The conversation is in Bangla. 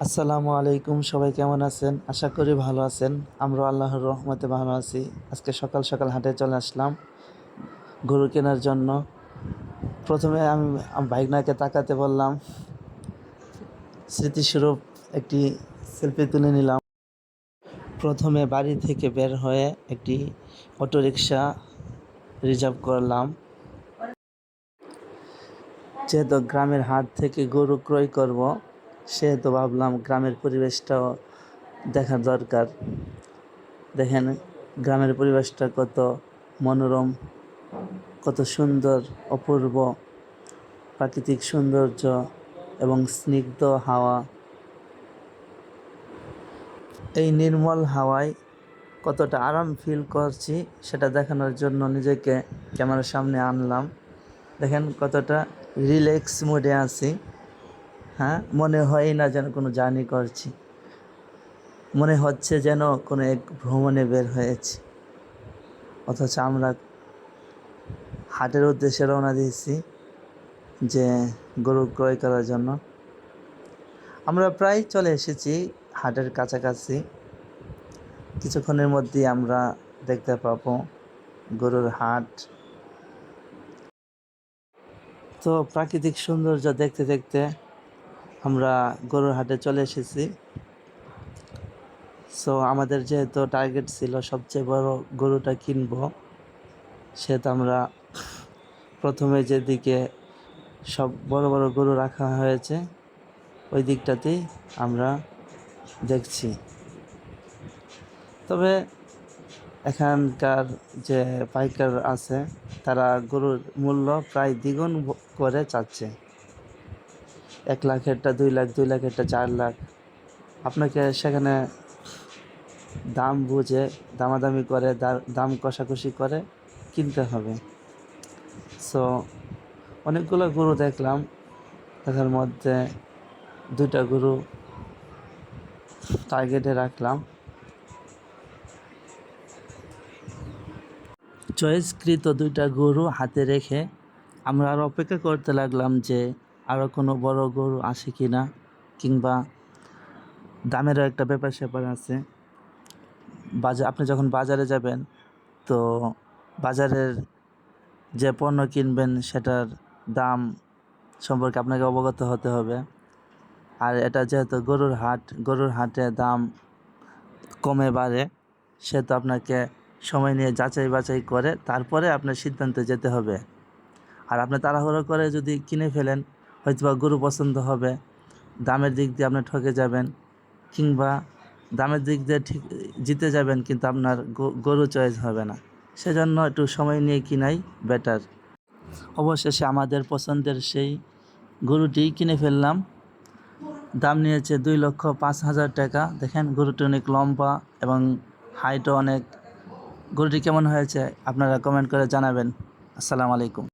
আসসালামু আলাইকুম, সবাই কেমন আছেন? আশা করি ভালো আছেন। আমরা আল্লাহর রহমতে ভালো আছি। আজকে সকাল সকাল হাটে চলে আসলাম গরু কেনার জন্য। প্রথমে আমি ভাইগনাকে তাকাতে বললাম, স্মৃতিস্বরূপ একটি সেলফি তুলে নিলাম। প্রথমে বাড়ি থেকে বের হয়ে একটি অটোরিকশা রিজার্ভ করলাম। যেহেতু গ্রামের হাট থেকে গরু ক্রয় করব, সেহেতু ভাবলাম গ্রামের পরিবেশটাও দেখা দরকার। দেখেন গ্রামের পরিবেশটা কত মনোরম, কত সুন্দর, অপূর্ব প্রাকৃতিক সৌন্দর্য এবং স্নিগ্ধ হাওয়া। এই নির্মল হাওয়ায় কতটা আরাম ফিল করছি সেটা দেখানোর জন্য নিজেকে ক্যামেরার সামনে আনলাম। দেখেন কতটা রিল্যাক্স মোডে আছি। মনে হয় না যেন কোনো জার্নি করছি, মনে হচ্ছে যেন কোনো এক ভ্রমণে বের হয়েছি। অথচ আমরা হাটের উদ্দেশ্যে রওনা দিয়েছি যে গরু ক্রয় করার জন্য। আমরা প্রায় চলে এসেছি হাটের কাছাকাছি। কিছুক্ষণের মধ্যেই আমরা দেখতে পাবো গরুর হাট। তো প্রাকৃতিক সৌন্দর্য দেখতে দেখতে আমরা গরুর হাটে চলে এসেছি। সো আমাদের যেহেতু টার্গেট ছিল সবচেয়ে বড় গরুটা কিনবো, সেহেতু আমরা প্রথমে যেদিকে সব বড় বড় গরু রাখা হয়েছে ওই দিকটাতেই আমরা দেখছি। তবে এখানকার যে পাইকার আছে তারা গরুর মূল্য প্রায় দ্বিগুণ করে চাচ্ছে। 1,00,000-এরটা 2,00,000, 2,00,000-এরটা 4,00,000। আপনাকে সেখানে দাম বুঝে দামাদামি করে দাম কষাকষি করে কিনতে হবে। সো অনেকগুলো গরু দেখলাম, তার মধ্যে 2টা গরু টার্গেটে রাখলাম। চয়েসকৃত 2টা গরু হাতে রেখে আমরা আরও অপেক্ষা করতে লাগলাম যে আরও কোনো বড় গরু আসে কি না, কিংবা দামেরও একটা ব্যাপার স্যাপার আছে। আপনি যখন বাজারে যাবেন তো বাজারের যে পণ্য কিনবেন সেটার দাম সম্পর্কে আপনাকে অবগত হতে হবে। আর এটা যেহেতু গরুর হাটে দাম কমে বাড়ে, সেহেতু আপনাকে সময় নিয়ে যাচাই বাছাই করে তারপরে আপনার সিদ্ধান্তে যেতে হবে। আর আপনি তাড়াহুড়ো করে যদি কিনে ফেলেন, হয়তোবা গরু পছন্দ হবে, দামের দিক দিয়ে আপনি ঠকে যাবেন, কিংবা দামের দিক দিয়ে ঠিক জিতে যাবেন কিন্তু আপনার গরু চয়েস হবে না। সেজন্য একটু সময় নিয়ে কিনাই বেটার। অবশেষে আমাদের পছন্দের সেই গরুটি কিনে ফেললাম। দাম নিয়েছে 2,05,000 টাকা। দেখেন গরুটি অনেক লম্বা এবং হাইটও অনেক। গরুটি কেমন হয়েছে আপনারা কমেন্ট করে জানাবেন। আসসালামু আলাইকুম।